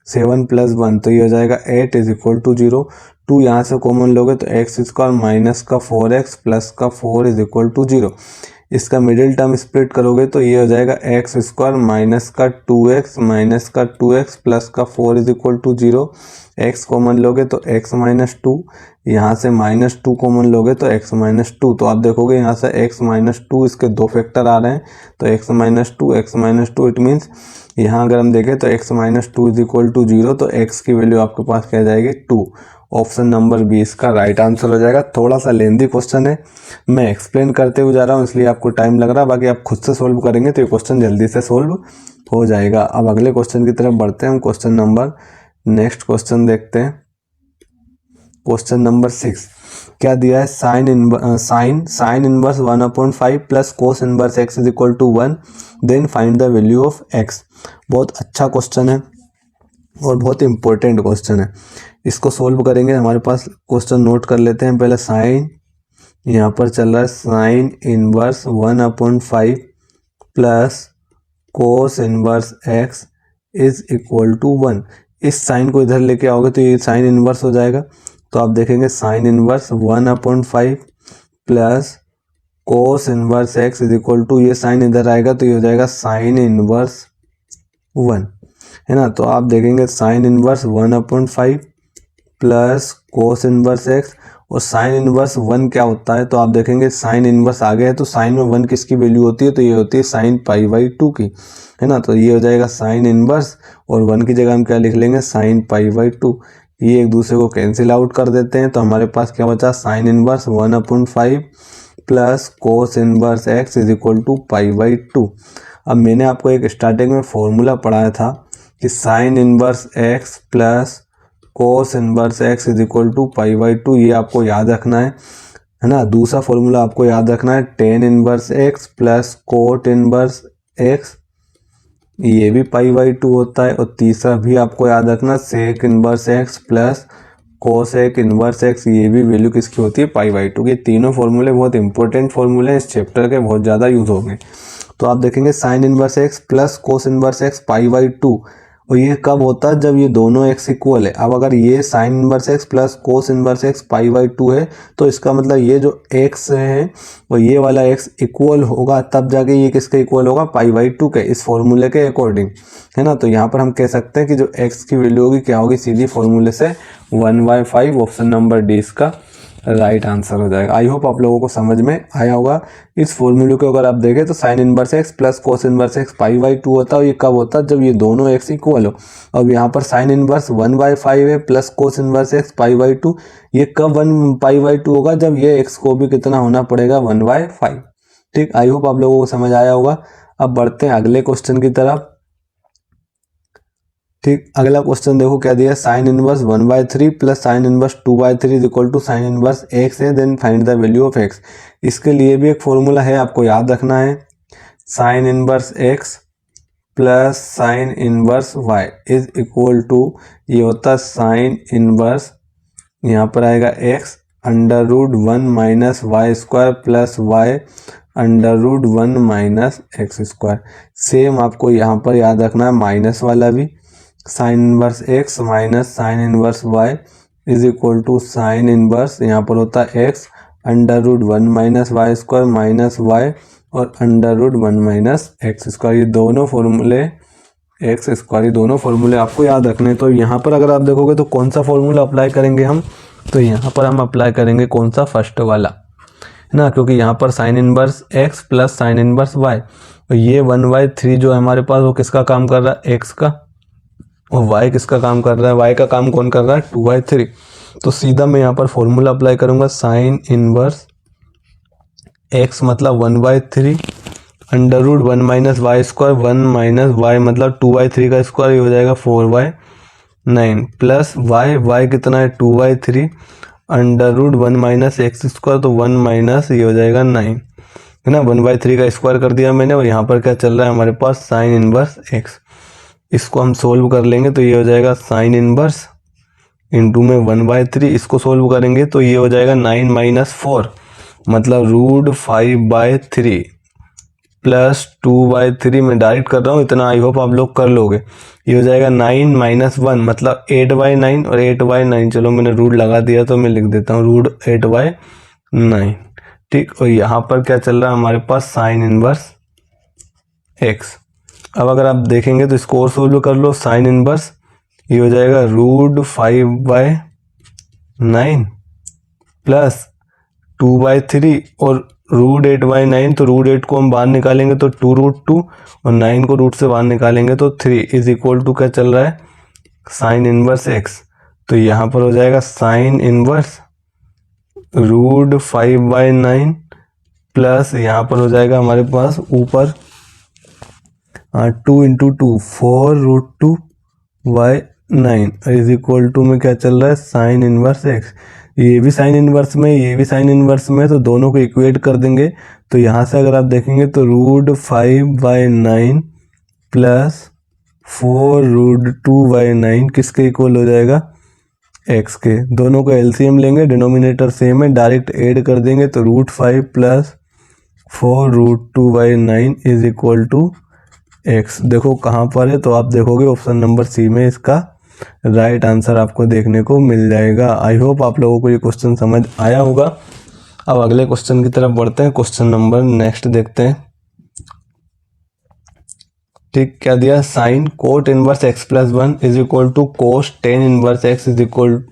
7 प्लस 1 तो ये हो जाएगा 8 इज इक्वल टू 0। 2 यहाँ से कॉमन लोगे तो एक्स स्क्वायर माइनस का 4x प्लस का 4 इज इक्वल टू 0। इसका मिडिल टर्म स्प्लिट करोगे तो ये हो जाएगा एक्स स्क्वायर माइनस का 2x प्लस का 4 is equal to 0। X common लोगे तो x माइनस 2, यहाँ से माइनस 2 कॉमन लोगे तो x माइनस 2, तो आप देखोगे यहाँ से x माइनस 2, इसके दो फैक्टर आ रहे हैं तो x माइनस 2 इट मीन्स यहाँ अगर हम देखें तो x minus 2 is equal to 0, तो x की वैल्यू आपके पास क्या जाएगी 2। ऑप्शन नंबर बी इसका राइट आंसर हो जाएगा। थोड़ा सा लेंदी क्वेश्चन है, मैं एक्सप्लेन करते हुए जा रहा हूँ इसलिए आपको टाइम लग रहा है, बाकी आप खुद से सोल्व करेंगे तो ये क्वेश्चन जल्दी से सोल्व हो जाएगा। अब अगले क्वेश्चन की तरफ बढ़ते हैं, हम क्वेश्चन नंबर नेक्स्ट क्वेश्चन देखते हैं। क्वेश्चन नंबर 6 क्या दिया है, sine inverse 1/5 plus cos inverse x is equal to 1, then find the value of x। बहुत अच्छा क्वेश्चन है और बहुत इंपॉर्टेंट क्वेश्चन है। इसको सोल्व करेंगे, हमारे पास क्वेश्चन नोट कर लेते हैं पहले। साइन यहाँ पर चल रहा है sine inverse 1/5 plus cos inverse x is equal to 1। इस साइन को इधर लेके आओगे तो ये साइन इनवर्स हो जाएगा, तो आप देखेंगे sine inverse 1/5 plus cos inverse x is equal to, ये साइन इधर आएगा तो ये हो जाएगा साइन इनवर्स 1, है ना। तो आप देखेंगे sine inverse 1/5 plus cos inverse x, और साइन इनवर्स 1 क्या होता है, तो आप देखेंगे साइन इनवर्स आ गया है तो साइन में 1 किसकी वैल्यू होती है, तो ये होती है साइन π/2 की, है ना। तो ये हो जाएगा साइन इनवर्स और 1 की जगह हम क्या लिख लेंगे साइन π/2। ये एक दूसरे को कैंसिल आउट कर देते हैं तो हमारे पास क्या बचा sine inverse 1/5 plus cos inverse x is equal to π/2। अब मैंने आपको एक स्टार्टिंग में फॉर्मूला पढ़ाया था कि sine inverse x plus cos inverse x is equal to π/2, ये आपको याद रखना है ना। दूसरा फॉर्मूला आपको याद रखना है tan inverse x plus cot inverse x ये भी पाई बाई 2 होता है। और तीसरा भी आपको याद रखना sec inverse x plus cosec inverse x, ये भी वैल्यू किसकी होती है, पाई बाई 2। ये तीनों फॉर्मूले बहुत इंपॉर्टेंट फॉर्मूले हैं इस चैप्टर के, बहुत ज़्यादा यूज होंगे। तो आप देखेंगे sine inverse x plus cos inverse x pi by 2, और ये कब होता है, जब ये दोनों एक्स इक्वल है। अब अगर ये sign inverse x plus cos inverse x pi by 2 है, तो इसका मतलब ये जो एक्स है और ये वाला एक्स इक्वल होगा, तब जाके ये किसके इक्वल होगा, पाई बाई 2 के, इस फॉर्मूले के अकॉर्डिंग, है ना। तो यहाँ पर हम कह सकते हैं कि जो एक्स की वैल्यू होगी क्या होगी, सीधी फॉर्मूले से 1/5, ऑप्शन नंबर डी इसका राइट आंसर हो जाएगा। आई होप आप लोगों को समझ में आया होगा। इस फॉर्मूले को अगर आप देखें तो sine inverse x plus cos inverse x pi by 2 होता है। ये कब होता है, जब ये दोनों एक्स इक्वल हो। अब यहाँ पर साइन इनवर्स 1/5 है plus cos inverse x pi by 2, ये कब 1/2 होगा, जब ये एक्स को भी कितना होना पड़ेगा, 1/5। ठीक, आई होप आप लोगों को समझ आया होगा। अब बढ़ते हैं अगले क्वेश्चन की तरफ। ठीक, अगला क्वेश्चन देखो क्या दिया, sine inverse 1/3 plus sine inverse 2/3 is equal to sine inverse x है, then find the value of x. इसके लिए भी एक फॉर्मूला है, आपको याद रखना है। Sine inverse x plus sine inverse y is equal to, ये होता है साइन इनवर्स, यहाँ पर आएगा x under root 1 minus y square plus y under root 1 minus x square. Same आपको यहाँ पर याद रखना है माइनस वाला भी, sine inverse x minus sine inverse y is equal to sine inverse, यहाँ पर होता है x under root 1 minus y square minus y और under root 1 minus x square. ये दोनों फॉर्मूले एक्स स्क्वायर, ये दोनों फॉर्मूले आपको याद रखने। तो यहाँ पर अगर आप देखोगे तो कौन सा फॉर्मूला अप्लाई करेंगे हम, तो यहाँ पर हम अप्लाई करेंगे कौन सा, फर्स्ट वाला, है ना, क्योंकि यहाँ पर sine inverse x plus sine inverse y, और ये 1/3 जो है हमारे पास, वो किसका काम कर रहा है, एक्स का, और y किसका काम कर रहा है, y का काम कौन कर रहा है, 2/3। तो सीधा मैं यहाँ पर फॉर्मूला अप्लाई करूंगा, साइन इनवर्स x मतलब 1/3 under root 1 minus y square, 1 minus y मतलब 2/3 का स्क्वायर, ये हो जाएगा 4/9 प्लस y कितना है, 2/3 under root 1 minus x square, तो 1 माइनस ये हो जाएगा 9, है ना। 1/3 का स्क्वायर कर दिया मैंने, और यहाँ पर क्या चल रहा है हमारे पास, साइन इनवर्स x। इसको हम सोल्व कर लेंगे तो ये हो जाएगा साइन इनवर्स इंटू में 1/3, इसको सोल्व करेंगे तो ये हो जाएगा 9 माइनस 4 मतलब रूट 5/3 प्लस 2/3, मैं डायरेक्ट कर रहा हूँ इतना, आई होप आप लोग कर लोगे। ये हो जाएगा 9 माइनस 1 मतलब 8/9, और 8/9 चलो मैंने रूट लगा दिया तो मैं लिख देता हूँ रूट 8/9। ठीक, और यहाँ पर क्या चल रहा है हमारे पास, साइन इनवर्स एक्स। अब अगर आप देखेंगे तो इसको और सोल्व कर लो, साइन इनवर्स ये हो जाएगा रूट 5/9 प्लस 2/3 और रूट 8/9, तो रूट 8 को हम बाहर निकालेंगे तो 2√2 और 9 को रूट से बाहर निकालेंगे तो 3 इज इक्वल टू क्या चल रहा है, साइन इनवर्स एक्स। तो यहाँ पर हो जाएगा साइन इनवर्स रूट 5/9 प्लस यहाँ पर हो जाएगा हमारे पास ऊपर 2 इंटू 2 4√2/9 इज इक्वल टू में क्या चल रहा है, साइन इनवर्स एक्स। ये भी साइन इनवर्स में, ये भी साइन इनवर्स में, तो दोनों को इक्वेट कर देंगे। तो यहाँ से अगर आप देखेंगे तो रूट 5/9 प्लस 4√2/9 किसके इक्वल हो जाएगा, एक्स के। दोनों को एलसीएम लेंगे, डिनोमिनेटर सेम है, डायरेक्ट ऐड कर देंगे तो root 5 plus 4√2/9 is equal to x. देखो कहाँ पर है, तो आप देखोगे ऑप्शन नंबर सी में इसका राइट आंसर आपको देखने को मिल जाएगा। आई होप आप लोगों को ये क्वेश्चन समझ आया होगा। अब अगले क्वेश्चन की तरफ बढ़ते हैं, क्वेश्चन नंबर नेक्स्ट देखते हैं। ठीक, क्या दिया, sine cot inverse x plus 1 is equal to cos tan inverse x is equal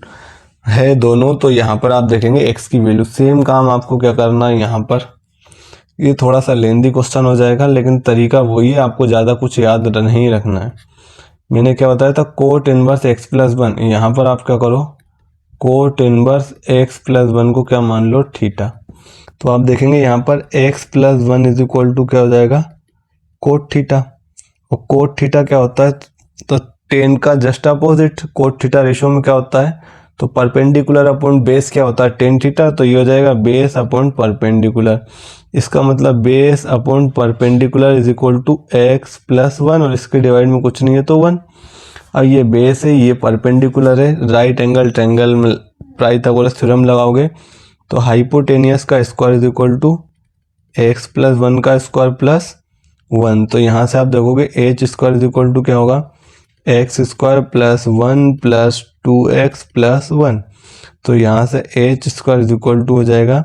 to दोनों। तो यहाँ पर आप देखेंगे एक्स की वैल्यू, सेम काम आपको क्या करना है यहाँ पर, ये थोड़ा सा लेंदी क्वेश्चन हो जाएगा लेकिन तरीका वही है, आपको ज़्यादा कुछ याद नहीं रखना है। मैंने क्या बताया था, कोट इनवर्स एक्स प्लस 1, यहाँ पर आप क्या करो, कोट इनवर्स एक्स प्लस 1 को क्या मान लो, थीटा। तो आप देखेंगे यहाँ पर x plus 1 is equal to क्या हो जाएगा, कोट थीटा। और कोट थीटा क्या होता है, तो टेन का just opposite, cot theta ratio में क्या होता है, तो परपेंडिकुलर अपॉन बेस क्या होता है, टेन थीटा, तो ये हो जाएगा बेस अपॉन परपेंडिकुलर। इसका मतलब base upon perpendicular is equal to x plus one, और इसके डिवाइड में कुछ नहीं है तो वन। अब ये बेस है, ये परपेंडिकुलर है, राइट एंगल ट्रायंगल में पाइथागोरस थ्योरम लगाओगे तो हाइपोटेनियस का square is equal to x plus one का स्क्वायर प्लस वन। तो यहाँ से आप देखोगे H square is equal to क्या होगा, x square plus one plus to x plus one. तो यहाँ से H square is equal to हो जाएगा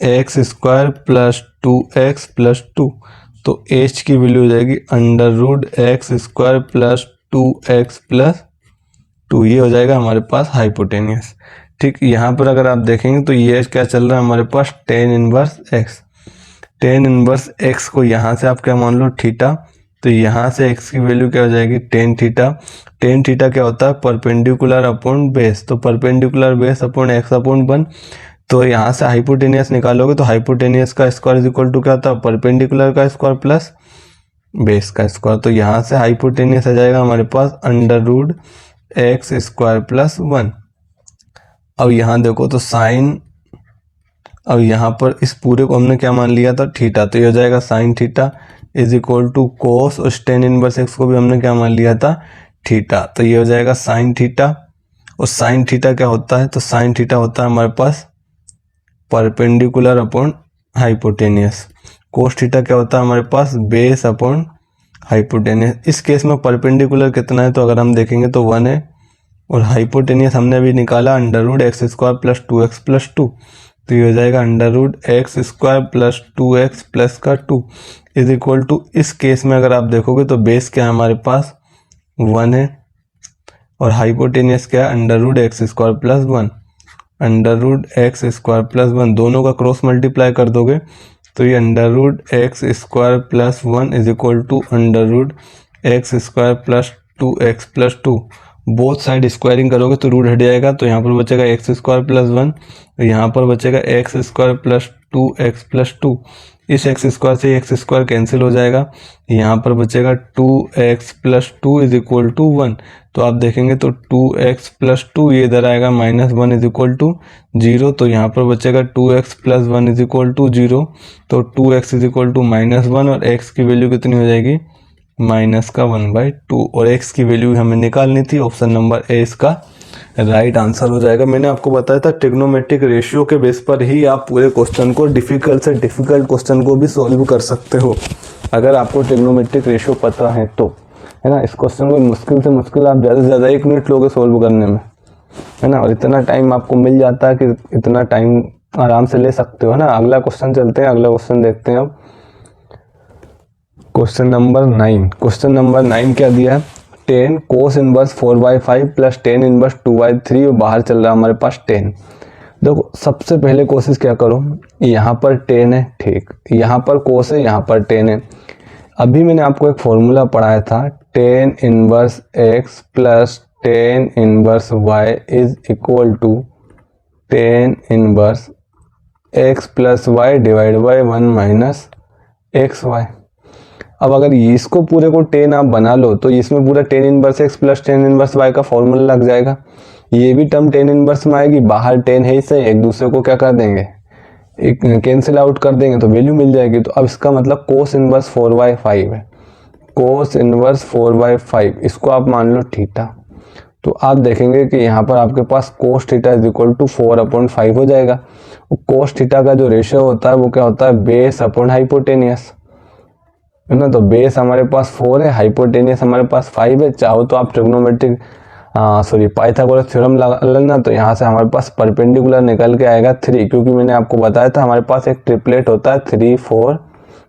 x square plus two x plus to. तो एच की वैल्यू हो जाएगी under root x square plus two x plus two. ये हो जाएगा हमारे पास हाइपोटेनियस। ठीक, यहाँ पर अगर आप देखेंगे तो ये क्या चल रहा है हमारे पास, tan inverse x. Tan inverse x को यहाँ से आप क्या मान लो, थीटा, तो यहाँ से एक्स की वैल्यू क्या हो जाएगी, टेन थीटा। टेन थीटा क्या होता है, परपेंडिकुलर अपॉन बेस, तो perpendicular base upon x upon one. तो यहाँ से हाइपोटेनियस निकालोगे तो हाइपोटेनियस का स्क्वायर इज इक्वल टू क्या होता है, परपेंडिकुलर का स्क्वायर प्लस बेस का स्क्वायर। तो यहाँ से हाइपोटेनियस आ जाएगा हमारे पास under root x square plus one. अब यहाँ देखो तो साइन, अब यहाँ पर इस पूरे को हमने क्या मान लिया था, थीटा, तो ये हो जाएगा sine theta is equal to cos, और टेन इनवर्स एक्स को भी हमने क्या मान लिया था, थीटा, तो ये हो जाएगा साइन थीटा। और साइन थीटा क्या होता है, तो साइन थीटा होता है हमारे पास perpendicular upon hypotenuse. Cos theta क्या होता है हमारे पास, बेस अपॉन हाइपोटेनियस। इस केस में परपेंडिकुलर कितना है, तो अगर हम देखेंगे तो वन है, और हाइपोटेनियस हमने अभी निकाला under root x square plus two x plus to. तो ये हो जाएगा under root x square plus two x प्लस का टू इज इक्वल टू, इस केस में अगर आप देखोगे तो बेस क्या है हमारे पास, वन है, और हाइपोटेनियस क्या है, under root x square plus one. Under root x square plus one, दोनों का क्रॉस मल्टीप्लाई कर दोगे तो ये under root x square plus one is equal to under root x square plus two x plus two. Both side squaring करोगे तो root हट जाएगा, तो यहाँ पर बचेगा एक्स स्क्वायर प्लस वन, यहाँ पर बचेगा x square plus two x plus two. इस एक्स स्क्वायर से एक्स स्क्वायर कैंसिल हो जाएगा, यहाँ पर बचेगा two x plus two is equal to one. तो आप देखेंगे तो टू एक्स प्लस टू, ये इधर आएगा minus one is equal to zero, तो यहाँ पर बचेगा two x plus one is equal to zero. तो two x is equal to minus one, और एक्स की वैल्यू कितनी हो जाएगी, माइनस का वन बाई टू, और एक्स की वैल्यू हमें निकालनी थी। ऑप्शन नंबर ए इसका राइट आंसर हो जाएगा। मैंने आपको बताया था ट्रिग्नोमेट्रिक रेशियो के बेस पर ही आप पूरे क्वेश्चन को, डिफिकल्ट से डिफिकल्ट क्वेश्चन को भी सॉल्व कर सकते हो, अगर आपको ट्रिग्नोमेट्रिक रेशियो पता है तो, है ना। इस क्वेश्चन को मुश्किल से मुश्किल आप ज़्यादा से ज़्यादा 1 मिनट लोगे सॉल्व करने में, है ना, और इतना टाइम आपको मिल जाता है कि इतना टाइम आराम से ले सकते हो ना। अगला क्वेश्चन चलते हैं, अगला क्वेश्चन देखते हैं अब। Question number 9। क्वेश्चन नंबर 9 क्या दिया है, 10 कोस इनवर्स 4/5 प्लस 10 इनवर्स 2/3, और बाहर चल रहा है हमारे पास 10। देखो सबसे पहले कोशिश क्या करो, यहाँ पर 10 है, ठीक, यहाँ पर कोस है, यहाँ पर 10 है। अभी मैंने आपको एक फॉर्मूला पढ़ाया था, 10 inverse x plus 10 inverse y is equal to 10 inverse x plus y divide by 1 minus x y. अब अगर इसको पूरे को 10 आप बना लो तो इसमें पूरा 10 inverse x plus 10 inverse y का फॉर्मूला लग जाएगा। ये भी टर्म 10 इनवर्स में आएगी, बाहर 10 है, इससे एक दूसरे को क्या कर देंगे, एक कैंसिल आउट कर देंगे तो वैल्यू मिल जाएगी। तो अब इसका मतलब कोस इनवर्स 4/5 है, कोस इनवर्स 4/5, इसको आप मान लो थीटा। तो आप देखेंगे कि यहाँ पर आपके पास cos theta is equal to 4/5 हो जाएगा। कोस थीटा का जो रेशियो होता है वो क्या होता है, बेस अपॉन हाइपोटेनियस, है ना। तो बेस हमारे पास 4 है, हाइपोटेनियस हमारे पास 5 है। चाहो तो आप ट्रिग्नोमेट्रिक पाइथागोरस थ्योरम लगा लेना, तो यहाँ से हमारे पास परपेंडिकुलर निकल के आएगा 3, क्योंकि मैंने आपको बताया था हमारे पास एक ट्रिपलेट होता है 3, 4,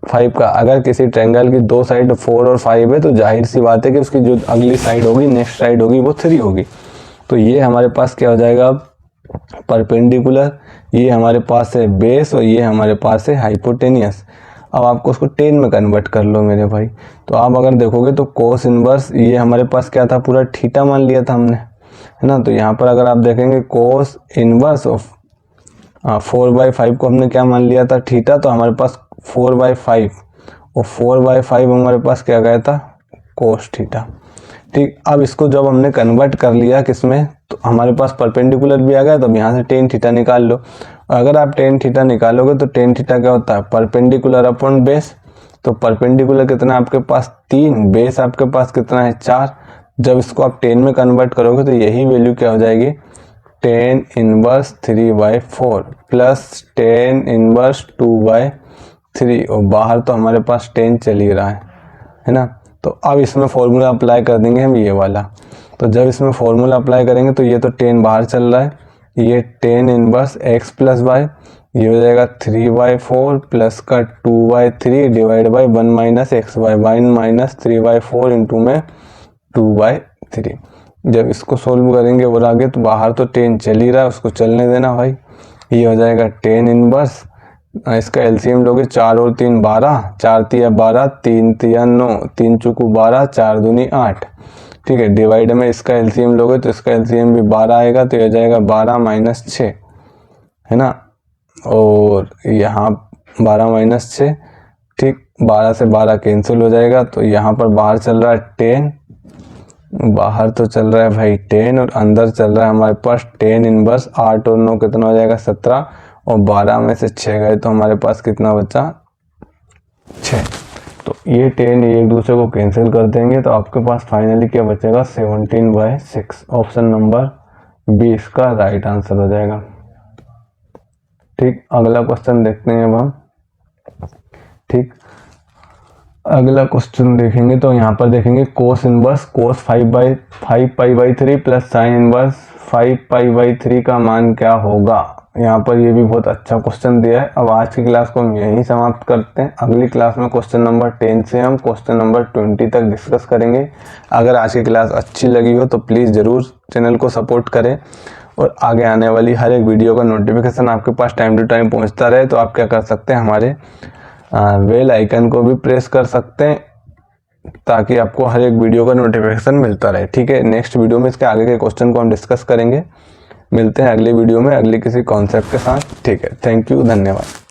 5 का। अगर किसी ट्रायंगल की दो साइड 4 और 5 है तो जाहिर सी बात है कि उसकी जो अगली साइड होगी, नेक्स्ट साइड होगी, वो 3 होगी। तो ये हमारे पास क्या हो जाएगा, परपेंडिकुलर, ये हमारे पास है बेस, और ये हमारे पास है हाइपोटेनियस। अब आपको उसको 10 में कन्वर्ट कर लो मेरे भाई। तो आप अगर देखोगे तो कोस इनवर्स, ये हमारे पास क्या था, पूरा थीटा मान लिया था हमने, है ना। तो यहाँ पर अगर आप देखेंगे कोस इनवर्स ऑफ 4/5 को हमने क्या मान लिया था, थीटा। तो हमारे पास 4/5, और 4/5 हमारे पास क्या गया था, कोस थीटा। ठीक, अब इसको जब हमने कन्वर्ट कर लिया किसमें, तो हमारे पास परपेंडिकुलर भी आ गया, तो अब यहाँ से टेन थीटा निकाल लो। अगर आप टेन थीटा निकालोगे तो टेन थीटा क्या होता है, परपेंडिकुलर अपॉन बेस। तो परपेंडिकुलर कितना है आपके पास 3, बेस आपके पास कितना है 4। जब इसको आप 10 में कन्वर्ट करोगे तो यही वैल्यू क्या हो जाएगी, 10 इनवर्स 3/4 प्लस 10 इनवर्स 2/3, और बाहर तो हमारे पास 10 चल ही रहा है ना। तो अब इसमें फॉर्मूला अप्लाई कर देंगे हम ये वाला। तो जब इसमें फॉर्मूला अप्लाई करेंगे तो ये तो 10 बाहर चल रहा है, ये 10 इनवर्स x प्लस वाई, ये हो जाएगा 3/4 प्लस का 2/3 divide by 1 minus x y, 1 minus 3/4 into में 2/3। जब इसको सोल्व करेंगे और आगे तो बाहर तो 10 चल ही रहा है, उसको चलने देना भाई। ये हो जाएगा 10 इनवर्स, इसका एलसीएम लोगे 4 और 3 12, 4 तिया 12, 3 तिया 9, 3 चुकू 12, 4 दूनी 8। ठीक है, डिवाइड में इसका एलसीएम लोगे तो इसका एलसीएम भी 12 आएगा, तो ये हो जाएगा 12 माइनस 6, है ना। और यहाँ 12 माइनस 6, ठीक, 12 से 12 कैंसिल हो जाएगा। तो यहाँ पर बाहर चल रहा है 10, बाहर तो चल रहा है भाई 10 और अंदर चल रहा है हमारे पास 10 इनवर्स 8 और 9 कितना हो जाएगा 17, और 12 में से 6 गए तो हमारे पास कितना बचा 6। तो ये 10 ये एक दूसरे को कैंसिल कर देंगे, तो आपके पास फाइनली क्या बचेगा 17/6। ऑप्शन नंबर बी इसका राइट आंसर हो जाएगा। ठीक, अगला क्वेश्चन देखते हैं अब हम। ठीक, अगला क्वेश्चन देखेंगे तो यहाँ पर देखेंगे cos inverse cos 5/3 plus sine inverse 5π/3 का मान क्या होगा। यहाँ पर ये भी बहुत अच्छा क्वेश्चन दिया है। अब आज की क्लास को हम यहीं समाप्त करते हैं। अगली क्लास में क्वेश्चन नंबर 10 से हम क्वेश्चन नंबर 20 तक डिस्कस करेंगे। अगर आज की क्लास अच्छी लगी हो तो प्लीज़ ज़रूर चैनल को सपोर्ट करें, और आगे आने वाली हर एक वीडियो का नोटिफिकेशन आपके पास टाइम टू टाइम पहुँचता रहे। तो आप क्या कर सकते हैं, हमारे बेल आइकन को भी प्रेस कर सकते हैं, ताकि आपको हर एक वीडियो का नोटिफिकेशन मिलता रहे। ठीक है, नेक्स्ट वीडियो में इसके आगे के क्वेश्चन को हम डिस्कस करेंगे। मिलते हैं अगली वीडियो में अगले किसी कॉन्सेप्ट के साथ। ठीक है, थैंक यू, धन्यवाद।